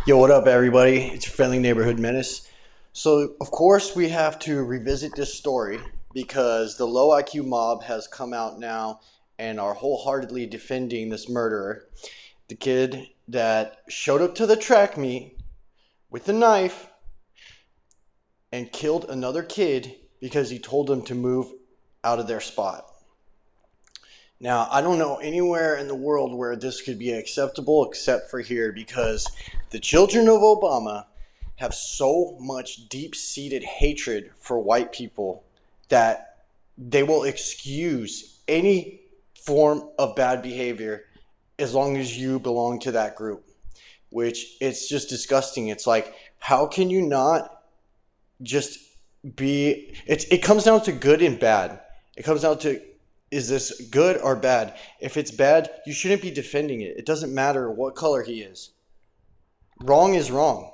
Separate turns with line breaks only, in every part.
Yo, what up, everybody? It's your friendly neighborhood menace. So, of course, we have to revisit this story because the low IQ mob has come out now and are wholeheartedly defending this murderer. The kid that showed up to the track meet with a knife and killed another kid because he told them to move out of their spot. Now, I don't know anywhere in the world where this could be acceptable except for here, because the children of Obama have so much deep-seated hatred for white people that they will excuse any form of bad behavior as long as you belong to that group, which it's just disgusting. It's like, how can you not just be, it comes down to good and bad. It comes down to, is this good or bad? If it's bad, you shouldn't be defending it. It doesn't matter what color he is. Wrong is wrong.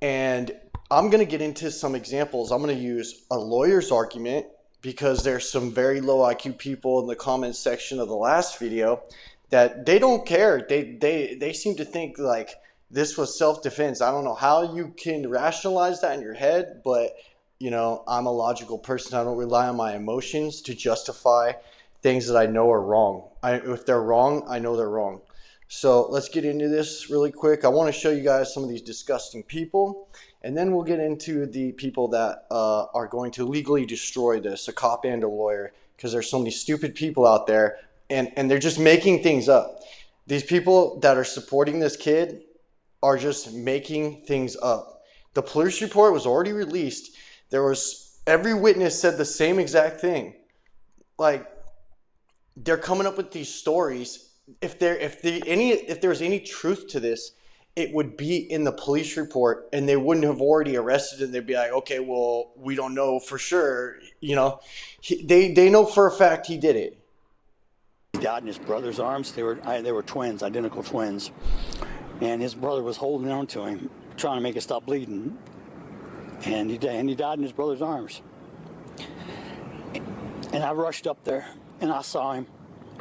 And I'm going to get into some examples. I'm going to use a lawyer's argument because there's some very low IQ people in the comments section of the last video that they don't care. They seem to think like this was self-defense. I don't know how you can rationalize that in your head, but you know, I'm a logical person. I don't rely on my emotions to justify things that I know are wrong. If they're wrong, I know they're wrong. So let's get into this really quick. I want to show you guys some of these disgusting people, and then we'll get into the people that are going to legally destroy this, a cop and a lawyer, because there's so many stupid people out there, and they're just making things up. These people that are supporting this kid are just making things up. The police report was already released. Every witness said the same exact thing. Like, they're coming up with these stories. If there's any truth to this, it would be in the police report, and they wouldn't have already arrested him. They'd be like, okay, well, we don't know for sure. You know, they know for a fact he did it.
He died in his brother's arms. They were twins, identical twins, and his brother was holding on to him, trying to make it stop bleeding. And he died in his brother's arms. And I rushed up there, and I saw him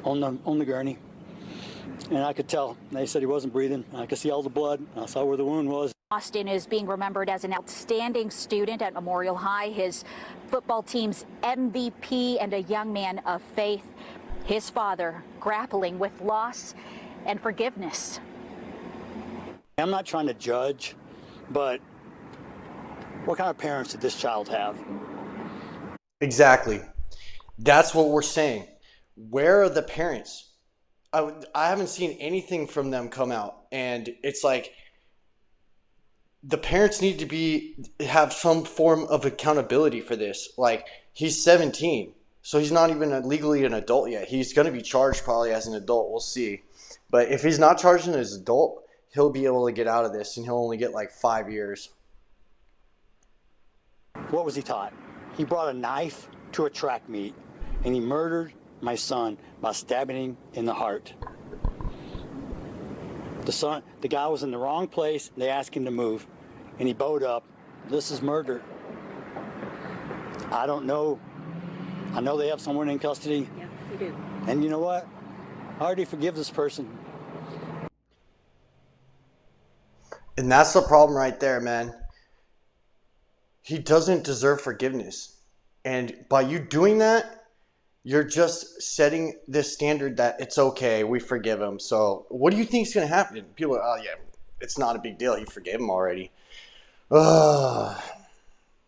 on the gurney, and I could tell. They said he wasn't breathing. I could see all the blood. I saw where the wound was.
Austin is being remembered as an outstanding student at Memorial High, his football team's MVP, and a young man of faith. His father grappling with loss and forgiveness.
I'm not trying to judge, but what kind of parents did this child have?
Exactly. That's what we're saying. Where are the parents? I haven't seen anything from them come out. And it's like the parents need to have some form of accountability for this. Like, he's 17, so he's not even legally an adult yet. He's going to be charged probably as an adult. We'll see. But if he's not charged as an adult, he'll be able to get out of this, and he'll only get like 5 years.
What was he taught? He brought a knife to a track meet, and he murdered my son by stabbing him in the heart. The guy was in the wrong place. They asked him to move, and he bowed up. This is murder. I don't know. I know they have someone in custody.
Yeah, we do.
And you know what? I already forgive this person.
And that's the problem right there, man. He doesn't deserve forgiveness. And by you doing that, you're just setting this standard that it's okay, we forgive him. So what do you think is going to happen? People are, oh yeah, it's not a big deal. He forgave him already. Ugh.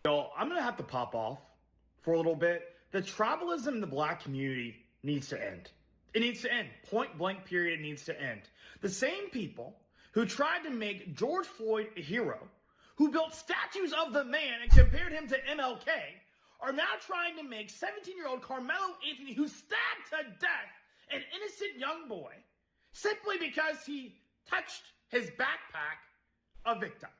So I'm going to have to pop off for a little bit. The tribalism in the black community needs to end. It needs to end. Point blank period, it needs to end. The same people who tried to make George Floyd a hero, who built statues of the man and compared him to MLK, are now trying to make 17-year-old Carmelo Anthony, who stabbed to death an innocent young boy, simply because he touched his backpack, a victim.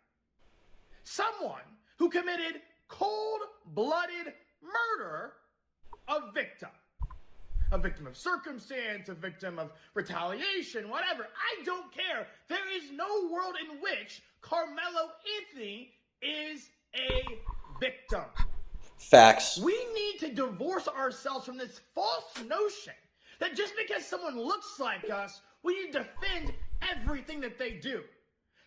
Someone who committed cold-blooded murder, a victim. A victim of circumstance, a victim of retaliation, whatever. I don't care. There is no world in which Carmelo Anthony is a victim.
Facts.
We need to divorce ourselves from this false notion that just because someone looks like us, we need to defend everything that they do.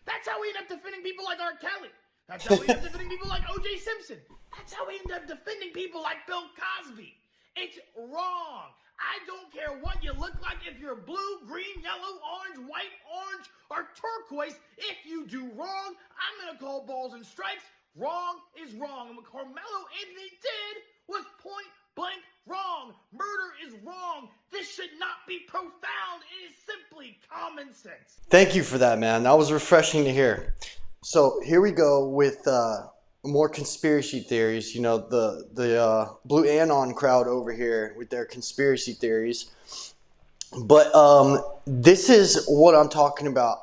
That's how we end up defending people like R. Kelly. That's how we end up defending people like O.J. Simpson. That's how we end up defending people like Bill Cosby. It's wrong. I don't care what you look like, if you're blue, green, yellow, orange, white, orange, or turquoise. If you do wrong, I'm going to call balls and strikes. Wrong is wrong. And what Carmelo Anthony did was point blank wrong. Murder is wrong. This should not be profound. It is simply common sense.
Thank you for that, man. That was refreshing to hear. So here we go with more conspiracy theories. You know, the Blue Anon crowd over here with their conspiracy theories. But this is what I'm talking about.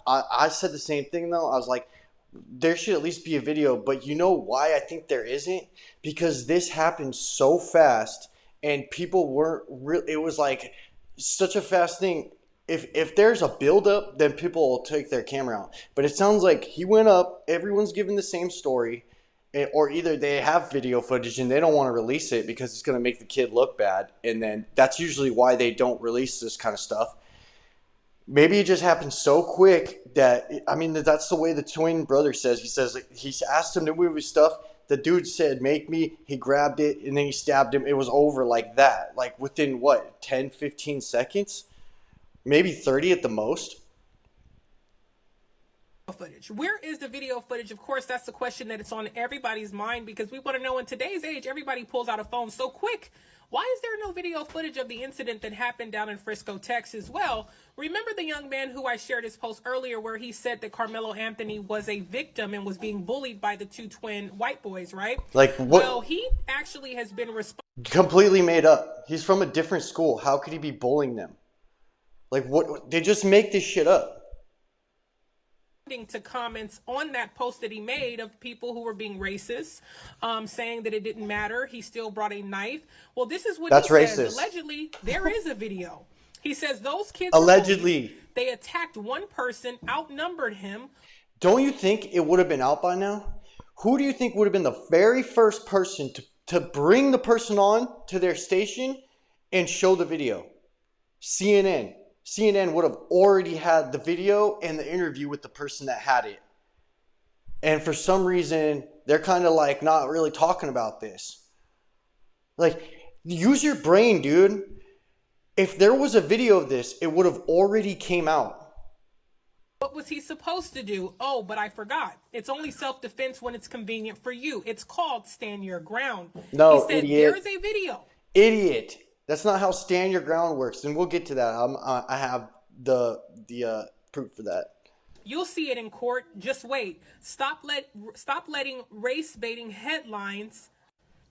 I said the same thing, though. I was like, there should at least be a video. But you know why I think there isn't? Because this happened so fast and people weren't really – it was like such a fast thing. If there's a buildup, then people will take their camera out. But it sounds like he went up, everyone's giving the same story, or either they have video footage and they don't want to release it because it's going to make the kid look bad. And then that's usually why they don't release this kind of stuff. Maybe it just happened so quick that, I mean, that's the way the twin brother says. He says he asked him to move his stuff. The dude said, make me. He grabbed it, and then he stabbed him. It was over like that. Like within, 10, 15 seconds? Maybe 30 at the most.
Footage. Where is the video footage? Of course, that's the question that it's on everybody's mind, because we want to know, in today's age, everybody pulls out a phone so quick. Why is there no video footage of the incident that happened down in Frisco, Texas? Well, remember the young man who I shared his post earlier where he said that Carmelo Anthony was a victim and was being bullied by the two twin white boys, right?
Like what?
Well, he actually has been
Completely made up. He's from a different school. How could he be bullying them? Like what? They just make this shit up.
To comments on that post that he made of people who were being racist, saying that it didn't matter. He still brought a knife. Well, this is what
That's
he
racist.
says. Allegedly, there is a video. He says those kids
allegedly
they attacked one person, outnumbered him.
Don't you think it would have been out by now? Who do you think would have been the very first person to bring the person on to their station and show the video? CNN. CNN would have already had the video and the interview with the person that had it. And for some reason, they're kind of like not really talking about this. Like, use your brain, dude. If there was a video of this, it would have already came out.
What was he supposed to do? Oh, but I forgot. It's only self-defense when it's convenient for you. It's called stand your ground.
No,
he said,
idiot.
There's a video.
Idiot. That's not how stand your ground works, and we'll get to that. I have the proof for that.
You'll see it in court. Just wait. Stop letting race baiting headlines.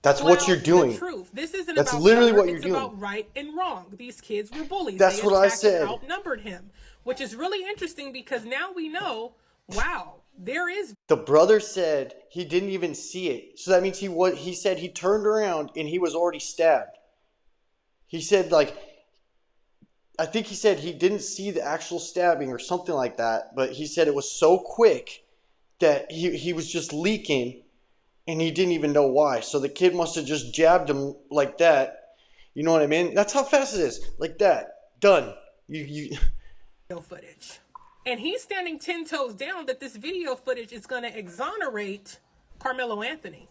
That's what you're doing.
The truth. This isn't
That's
about
literally
color.
what you're
it's
doing.
About right and wrong. These kids were bullies.
That's
they
what I
attacked
said.
and outnumbered him, which is really interesting because now we know. Wow, there is.
The brother said he didn't even see it, so that means he said he turned around and he was already stabbed. He said, I think he said he didn't see the actual stabbing or something like that, but he said it was so quick that he was just leaking and he didn't even know why. So the kid must have just jabbed him like that. You know what I mean? That's how fast it is. Like that. Done. You.
Footage. And he's standing 10 toes down that this video footage is going to exonerate Carmelo Anthony.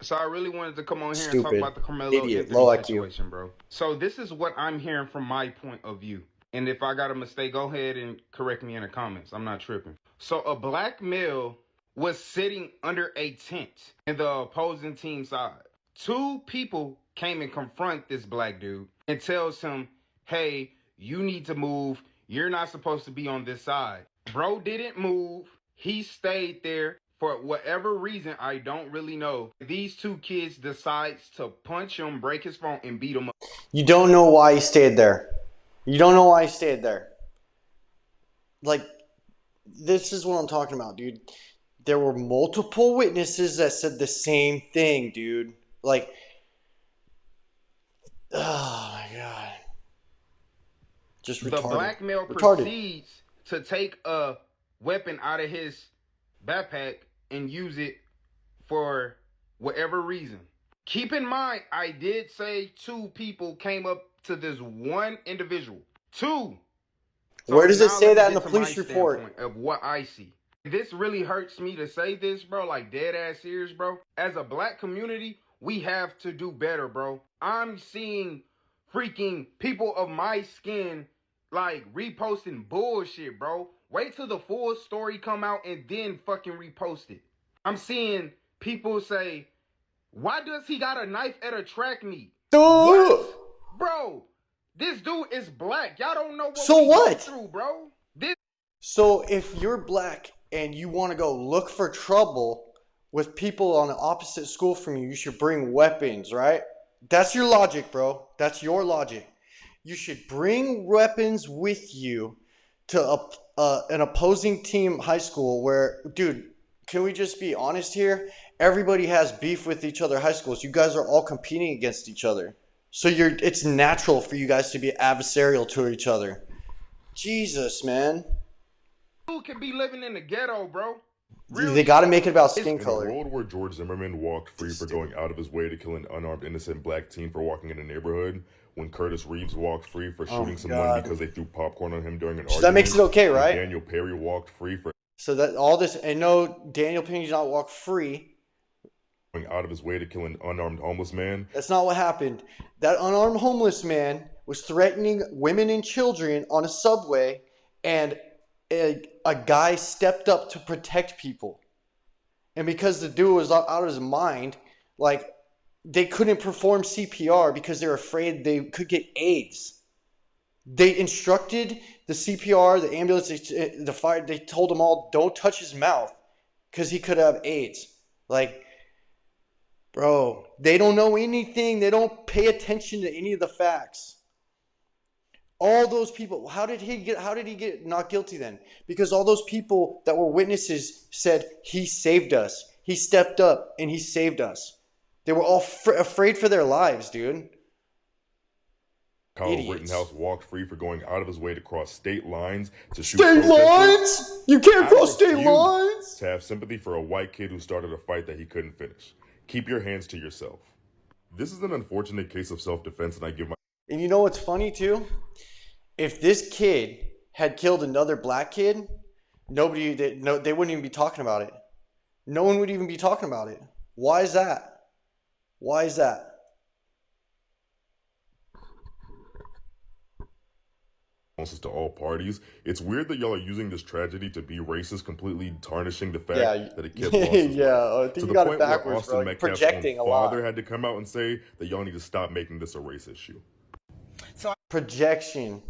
So I really wanted to come on here
Stupid.
and talk about the Carmelo
Idiot.
Anthony
Low IQ.
situation, bro. So this is what I'm hearing from my point of view. And if I got a mistake, go ahead and correct me in the comments. I'm not tripping. So a black male was sitting under a tent in the opposing team side. Two people came and confront this black dude and tells him, hey, you need to move. You're not supposed to be on this side. Bro didn't move. He stayed there. For whatever reason, I don't really know. These two kids decides to punch him, break his phone, and beat him up.
You don't know why he stayed there. You don't know why he stayed there. Like, this is what I'm talking about, dude. There were multiple witnesses that said the same thing, dude. Like, oh my God. Just retarded.
The black male
retarded.
proceeds to take a weapon out of his backpack and use it for whatever reason. Keep in mind, I did say two people came up to this one individual. Two. So
where does it
now
say
let me
that in
get
the
to my
police report?
standpoint of what I see. This really hurts me to say this, bro, like dead ass serious, bro. As a black community, we have to do better, bro. I'm seeing freaking people of my skin like reposting bullshit, bro. Wait till the full story come out and then fucking repost it. I'm seeing people say, why does he got a knife at a track meet? What? Bro, this dude is black. Y'all don't know what we go through, bro.
So if you're black and you want to go look for trouble with people on the opposite school from you, you should bring weapons, right? That's your logic, bro. That's your logic. You should bring weapons with you to an opposing team high school where, dude, can we just be honest here? Everybody has beef with each other high schools. You guys are all competing against each other. So it's natural for you guys to be adversarial to each other. Jesus, man.
Who can be living in the ghetto, bro?
Really? They got to make it about skin color.
In a world where George Zimmerman walked free for going out of his way to kill an unarmed innocent black teen for walking in a neighborhood, when Curtis Reeves walked free for shooting someone because they threw popcorn on him during an argument,
that makes it okay, right?
Daniel Perry walked free for
and no, Daniel Perry did not walk free.
Going out of his way to kill an unarmed homeless man.
That's not what happened. That unarmed homeless man was threatening women and children on a subway, and a guy stepped up to protect people. And because the dude was out of his mind, like, they couldn't perform CPR because they're afraid they could get AIDS. They instructed the CPR, the ambulance, the fire, they told them all, don't touch his mouth because he could have AIDS. Like, bro, they don't know anything. They don't pay attention to any of the facts. All those people, how did he get not guilty then? Because all those people that were witnesses said he saved us. He stepped up and he saved us. They were all afraid for their lives, dude.
Kyle Rittenhouse walked free for going out of his way to cross state lines to shoot
state lines? You can't cross state lines?
To have sympathy for a white kid who started a fight that he couldn't finish. Keep your hands to yourself. This is an unfortunate case of self-defense, and I give my...
And you know what's funny too? If this kid had killed another black kid, they wouldn't even be talking about it. No one would even be talking about it. Why is that? Why is that?
To all parties. It's weird that y'all are using this tragedy to be racist, completely tarnishing the fact that a kid lost his life.
I think you got it backwards, bro.
Metcalf's
Projecting a lot.
Father had to come out and say that y'all need to stop making this a race issue.
Projection.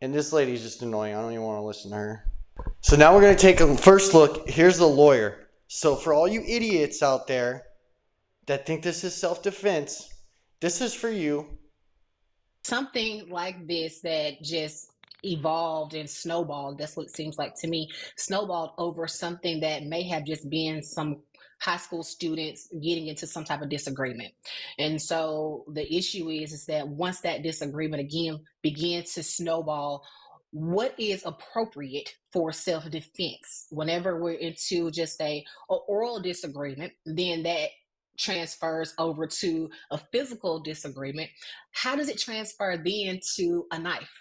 And this lady's just annoying. I don't even want to listen to her. So now we're going to take a first look. Here's the lawyer. So for all you idiots out there that think this is self-defense, this is for you.
Something like this that just evolved and snowballed, that's what it seems like to me, snowballed over something that may have just been some high school students getting into some type of disagreement. And so the issue is that once that disagreement again begins to snowball, what is appropriate for self-defense? Whenever we're into just a oral disagreement, then that transfers over to a physical disagreement. How does it transfer then to a knife?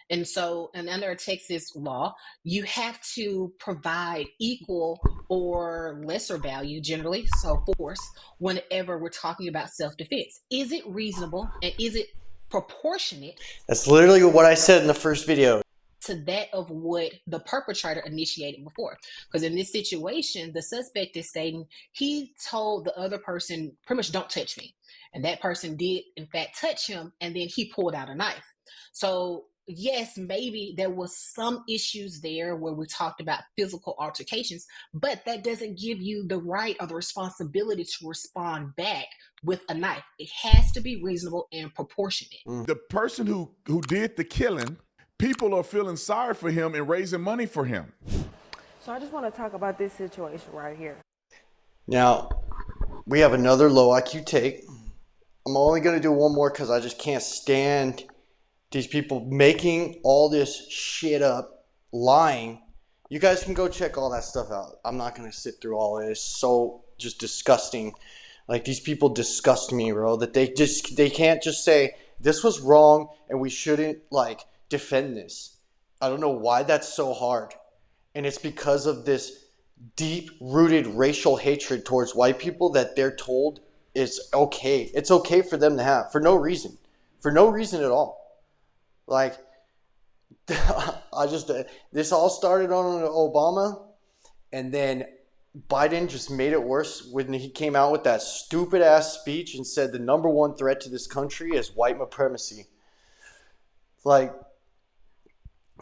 And so, and under Texas law, you have to provide equal or lesser value, generally, so force, whenever we're talking about self-defense. Is it reasonable and is it proportionate?
That's literally what I said in the first video.
To that of what the perpetrator initiated before. Because in this situation, the suspect is stating he told the other person, pretty much, don't touch me. And that person did, in fact, touch him, and then he pulled out a knife. So yes, maybe there was some issues there where we talked about physical altercations, but that doesn't give you the right or the responsibility to respond back with a knife. It has to be reasonable and proportionate.
The person who did the killing, people are feeling sorry for him and raising money for him.
So I just want to talk about this situation right here.
Now, we have another low IQ take. I'm only going to do one more because I just can't stand these people making all this shit up, lying. You guys can go check all that stuff out. I'm not going to sit through all of it. It's so just disgusting. Like, these people disgust me, bro. That they can't just say, this was wrong and we shouldn't, like, defend this. I don't know why that's so hard. And it's because of this deep-rooted racial hatred towards white people that they're told it's okay. It's okay for them to have, for no reason. For no reason at all. Like, this all started on Obama, and then Biden just made it worse when he came out with that stupid ass speech and said the number one threat to this country is white supremacy. Like,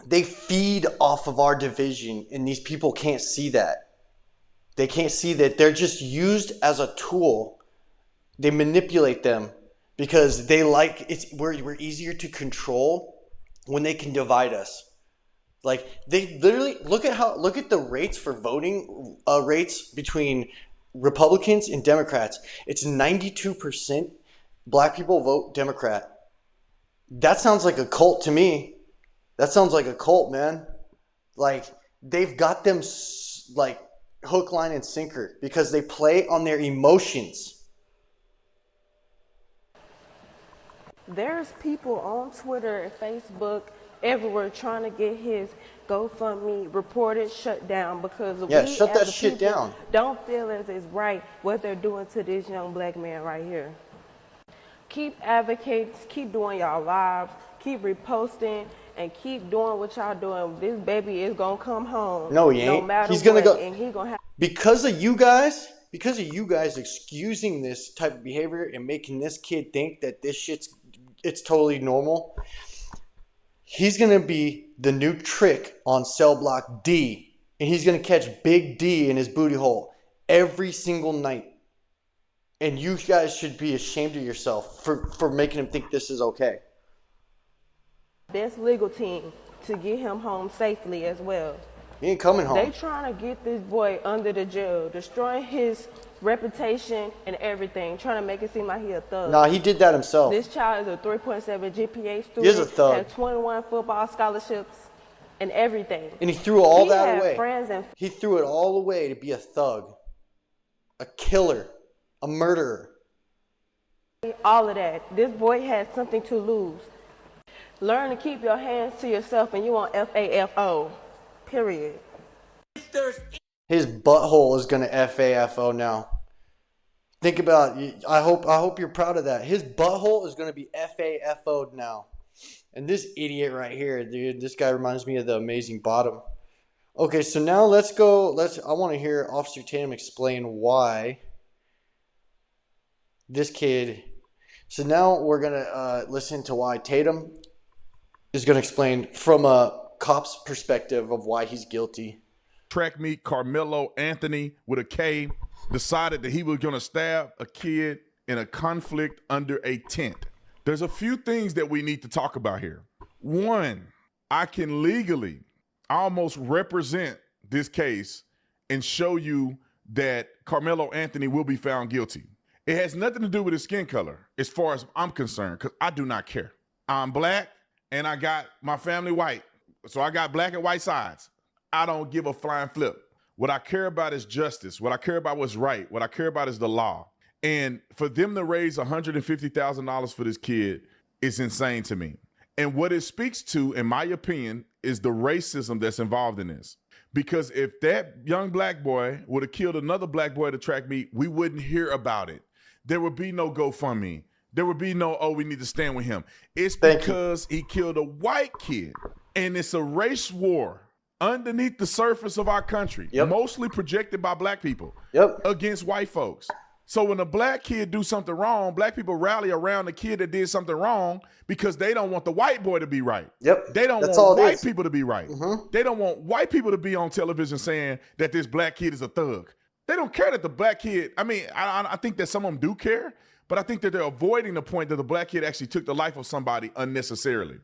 they feed off of our division, and these people can't see that. They can't see that they're just used as a tool. They manipulate them because they like we're easier to control when they can divide us. Like, they literally look at the rates for voting rates between Republicans and Democrats. It's 92% black people vote Democrat. That sounds like a cult to me. That sounds like a cult, man. Like, they've got them like hook, line, and sinker because they play on their emotions.
There's people on Twitter and Facebook everywhere trying to get his GoFundMe reported shut down because
shut that shit down.
Don't feel as it's right what they're doing to this young black man right here. Keep advocating, keep doing y'all lives, keep reposting, and keep doing what y'all doing. This baby is gonna come home.
No, he ain't.
No matter
He's gonna
what,
go,
and he gonna have.
because of you guys excusing this type of behavior and making this kid think that it's totally normal. He's going to be the new trick on cell block D, and he's going to catch Big D in his booty hole every single night. And you guys should be ashamed of yourself for making him think this is okay.
Best legal team to get him home safely as well.
He ain't coming home.
They trying to get this boy under the jail, destroying his reputation and everything, trying to make it seem like he a thug.
Nah, he did that himself.
This child is a 3.7 GPA student.
He is a thug.
Had 21 football scholarships and everything.
And he threw all that away.
Friends
he threw it all away to be a thug, a killer, a murderer.
All of that. This boy had something to lose. Learn to keep your hands to yourself, and you want FAFO. Period.
His butthole is gonna FAFO now. Think about it. I hope you're proud of that. His butthole is gonna be FAFO'd now. And this idiot right here, dude, this guy reminds me of the Amazing Bottom. Okay, so now I want to hear Officer Tatum explain why this kid. So now we're gonna listen to why Tatum is gonna explain from a cop's perspective of why he's guilty.
Track meet Carmelo Anthony with a K decided that he was going to stab a kid in a conflict under a tent. There's a few things that we need to talk about here. One, I can legally almost represent this case and show you that Carmelo Anthony will be found guilty. It has nothing to do with his skin color as far as I'm concerned, because I do not care. I'm black and I got my family white. So I got black and white sides. I don't give a flying flip. What I care about is justice. What I care about what's right. What I care about is the law. And for them to raise $150,000 for this kid is insane to me. And what it speaks to, in my opinion, is the racism that's involved in this. Because if that young black boy would have killed another black boy at a track meet, we wouldn't hear about it. There would be no GoFundMe. There would be no, we need to stand with him. It's because he killed a white kid. And it's a race war underneath the surface of our country, mostly projected by black people against white folks. So when a black kid do something wrong, black people rally around the kid that did something wrong because they don't want the white boy to be right. They don't want white people to be right. They don't want white people to be on television saying that this black kid is a thug. They don't care that the black kid, I think that some of them do care, but I think that they're avoiding the point that the black kid actually took the life of somebody unnecessarily.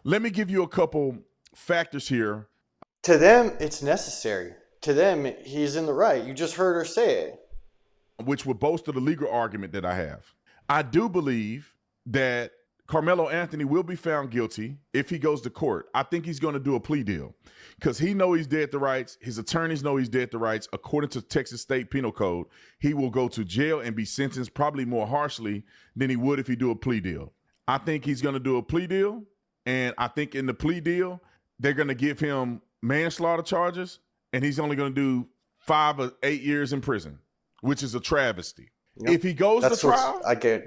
Let me give you a couple factors here.
To them, it's necessary. To them, he's in the right. You just heard her say it.
Which would bolster the legal argument that I have. I do believe that Carmelo Anthony will be found guilty if he goes to court. I think he's going to do a plea deal because he knows he's dead to rights. His attorneys know he's dead to rights. According to Texas State Penal Code, he will go to jail and be sentenced probably more harshly than he would if he do a plea deal. I think he's going to do a plea deal. And I think in the plea deal, they're going to give him manslaughter charges, and he's only going to do 5 or 8 years in prison, which is a travesty. Yep. If he goes to trial,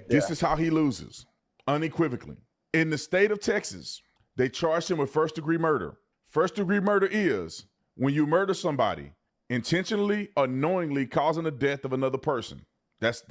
this is how he loses, unequivocally. In the state of Texas, they charged him with first-degree murder. First-degree murder is when you murder somebody intentionally or knowingly causing the death of another person. That's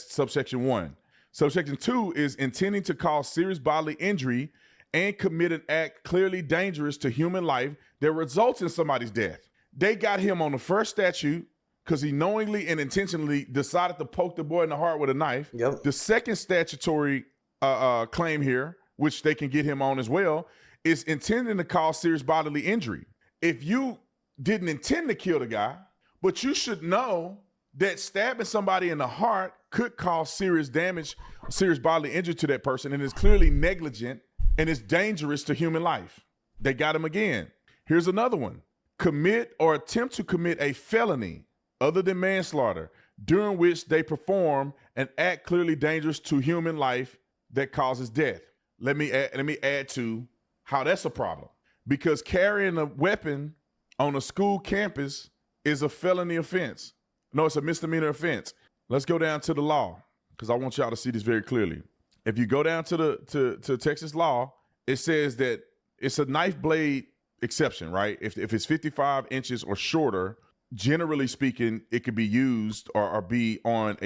subsection 1. Subsection 2 is intending to cause serious bodily injury and commit an act clearly dangerous to human life that results in somebody's death. They got him on the first statute because he knowingly and intentionally decided to poke the boy in the heart with a knife. Yep. The second statutory claim here, which they can get him on as well, is intending to cause serious bodily injury. If you didn't intend to kill the guy, but you should know that stabbing somebody in the heart could cause serious damage, serious bodily injury to that person, and is clearly negligent and is dangerous to human life. They got him again. Here's another one. Commit or attempt to commit a felony other than manslaughter during which they perform an act clearly dangerous to human life that causes death. Let me add to how that's a problem. Because carrying a weapon on a school campus is a felony offense. No, it's a misdemeanor offense. Let's go down to the law because I want y'all to see this very clearly. If you go down to Texas law, it says that it's a knife blade exception, right? If it's 55 inches or shorter, generally speaking, it could be used or be in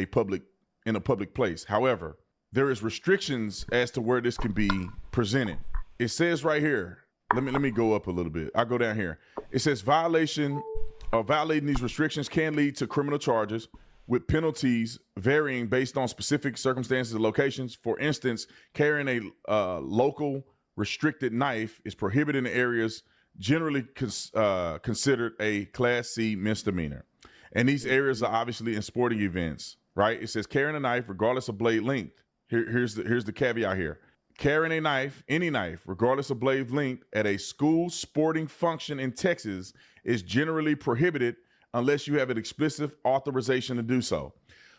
a public place. However, there is restrictions as to where this can be presented. It says right here, let me go up a little bit. I'll go down here. It says violating these restrictions can lead to criminal charges with penalties varying based on specific circumstances and locations. For instance, carrying a local restricted knife is prohibited in areas generally considered a Class C misdemeanor. And these areas are obviously in sporting events, right? It says carrying a knife regardless of blade length. Here's the caveat here. Carrying a knife, any knife, regardless of blade length, at a school sporting function in Texas is generally prohibited unless you have an explicit authorization to do so.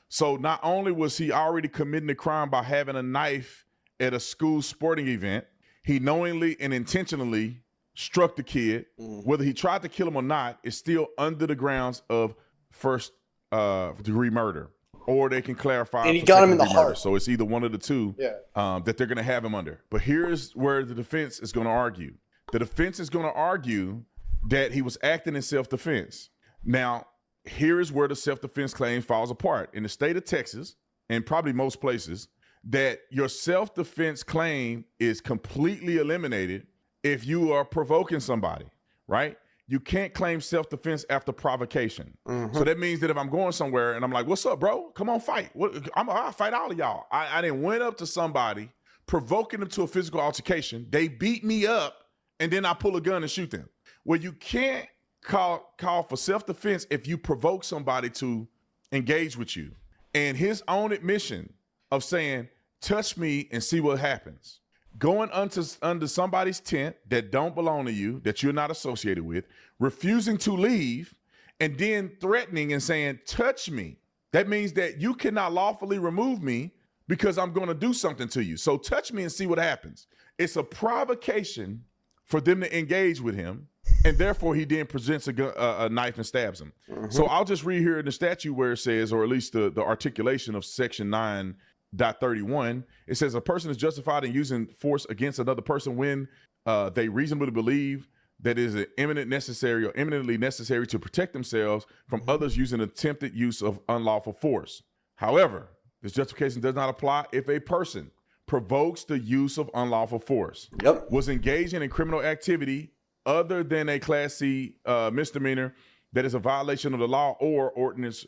So not only was he already committing a crime by having a knife at a school sporting event, he knowingly and intentionally struck the kid. Whether he tried to kill him or not is still under the grounds of first-degree murder. Or they can clarify.
And he got him in the heart.
So it's either one of the two that they're going to have him under. But here's where the defense is going to argue. The defense is going to argue that he was acting in self-defense. Now, here is where the self-defense claim falls apart. In the state of Texas, and probably most places, that your self-defense claim is completely eliminated if you are provoking somebody, right? You can't claim self-defense after provocation. So that means that if I'm going somewhere and I'm like, what's up, bro? Come on, fight. I'll fight all of y'all. I didn't went up to somebody, provoking them to a physical altercation. They beat me up, and then I pull a gun and shoot them. Well, you can't call for self-defense if you provoke somebody to engage with you. And his own admission of saying, touch me and see what happens. Going under somebody's tent that don't belong to you, that you're not associated with, refusing to leave, and then threatening and saying, touch me. That means that you cannot lawfully remove me because I'm going to do something to you. So touch me and see what happens. It's a provocation for them to engage with him, and therefore he then presents a knife and stabs him. So I'll just read here in the statute where it says, or at least the articulation of section 9.31, it says a person is justified in using force against another person when they reasonably believe that it is eminently necessary to protect themselves from others using attempted use of unlawful force. However, this justification does not apply if a person provokes the use of unlawful force, was engaging in criminal activity other than a Class C misdemeanor that is a violation of the law or ordinance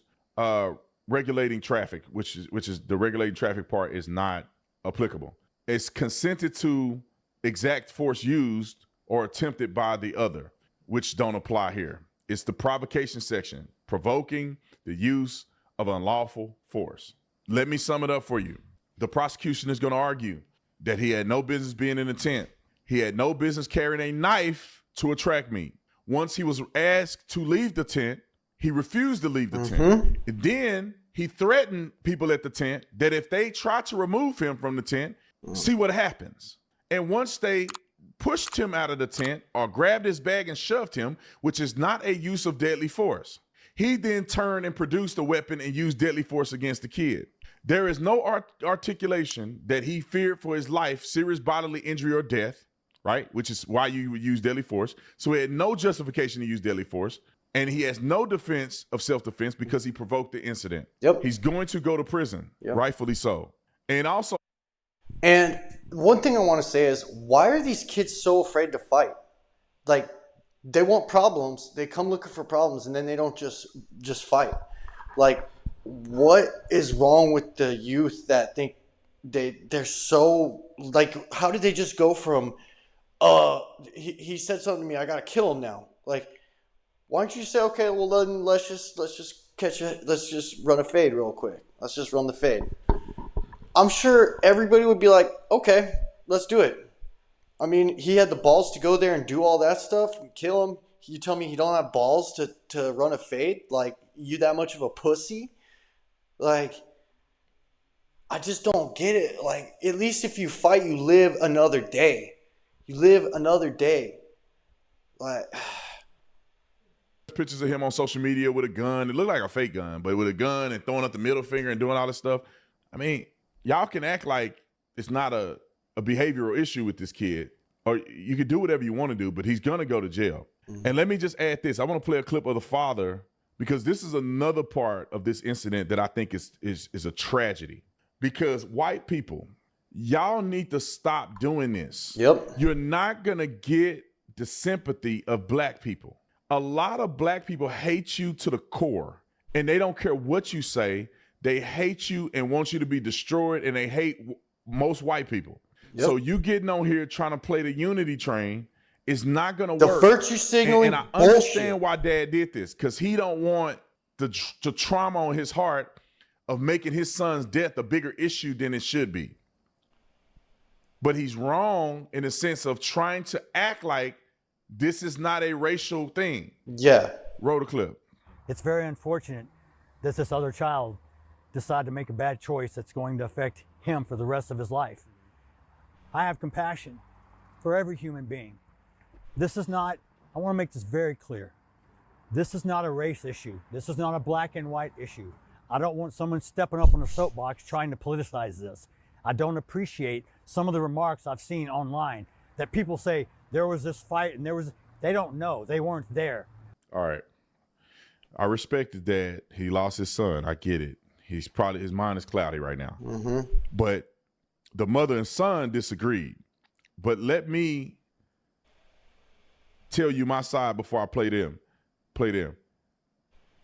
regulating traffic, which is the regulating traffic part is not applicable. It's consented to exact force used or attempted by the other, which don't apply here. It's the provocation section, provoking the use of unlawful force. Let me sum it up for you. The prosecution is going to argue that he had no business being in the tent. He had no business carrying a knife to a track meet. Once he was asked to leave the tent, he refused to leave the tent. And then he threatened people at the tent that if they try to remove him from the tent, see what happens. And once they pushed him out of the tent or grabbed his bag and shoved him, which is not a use of deadly force. He then turned and produced a weapon and used deadly force against the kid. There is no articulation that he feared for his life, serious bodily injury or death, right? Which is why you would use deadly force. So he had no justification to use deadly force. And he has no defense of self-defense because he provoked the incident.
Yep.
He's going to go to prison, rightfully so. And also.
And one thing I want to say is, why are these kids so afraid to fight? Like, they want problems. They come looking for problems, and then they don't just fight. Like, what is wrong with the youth that think they're so, like, how did they just go from, he said something to me, I got to kill him now. Like, why don't you say, okay, well then let's just catch it. Let's just run a fade real quick. Let's just run the fade. I'm sure everybody would be like, okay, let's do it. I mean, he had the balls to go there and do all that stuff and kill him. You tell me he don't have balls to run a fade? Like, you that much of a pussy? Like, I just don't get it. Like, at least if you fight, you live another day. You live another day. Like,
pictures of him on social media with a gun. It looked like a fake gun, but with a gun and throwing up the middle finger and doing all this stuff. I mean, y'all can act like it's not a behavioral issue with this kid, or you can do whatever you want to do, but he's going to go to jail. Mm-hmm. And let me just add this. I want to play a clip of the father, because this is another part of this incident that I think is a tragedy. Because white people, y'all need to stop doing this.
Yep.
You're not going to get the sympathy of black people. A lot of black people hate you to the core, and they don't care what you say. They hate you and want you to be destroyed, and they hate most white people. Yep. So you getting on here trying to play the unity train is not going to work.
The virtue signaling,
and I understand why Dad did this, because he don't want the trauma on his heart of making his son's death a bigger issue than it should be. But he's wrong in the sense of trying to act like this is not a racial thing.
Yeah.
Roll the clip.
It's very unfortunate that this other child decided to make a bad choice that's going to affect him for the rest of his life. I have compassion for every human being. This is not, I want to make this very clear. This is not a race issue. This is not a black and white issue. I don't want someone stepping up on a soapbox trying to politicize this. I don't appreciate some of the remarks I've seen online that people say there was this fight and they don't know, they weren't there.
All right. I respected that he lost his son. I get it. His mind is cloudy right now. Mm-hmm. But the mother and son disagreed. But let me tell you my side before I play them.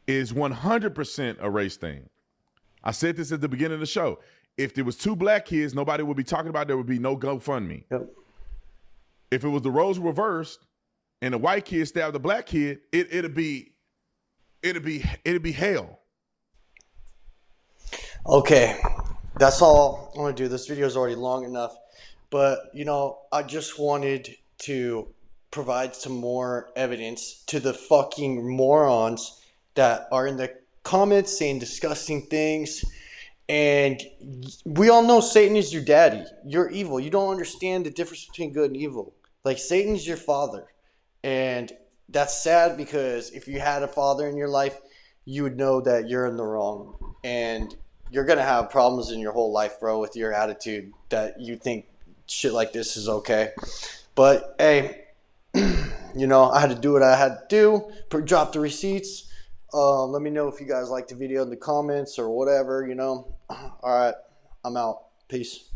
Is 100% a race thing. I said this at the beginning of the show. If there was two black kids, nobody would be talking about it. There would be no GoFundMe. Yep. If it was the roles reversed and the white kid stabbed the black kid, it'd be hell.
Okay, that's all I want to do. This video is already long enough, but I just wanted to provide some more evidence to the fucking morons that are in the comments saying disgusting things. And we all know Satan is your daddy. You're evil. You don't understand the difference between good and evil. Like, Satan's your father. And that's sad, because if you had a father in your life, you would know that you're in the wrong. And you're going to have problems in your whole life, bro, with your attitude that you think shit like this is okay. But, hey, I had to do what I had to do. Drop the receipts. Let me know if you guys liked the video in the comments or whatever, All right, I'm out. Peace.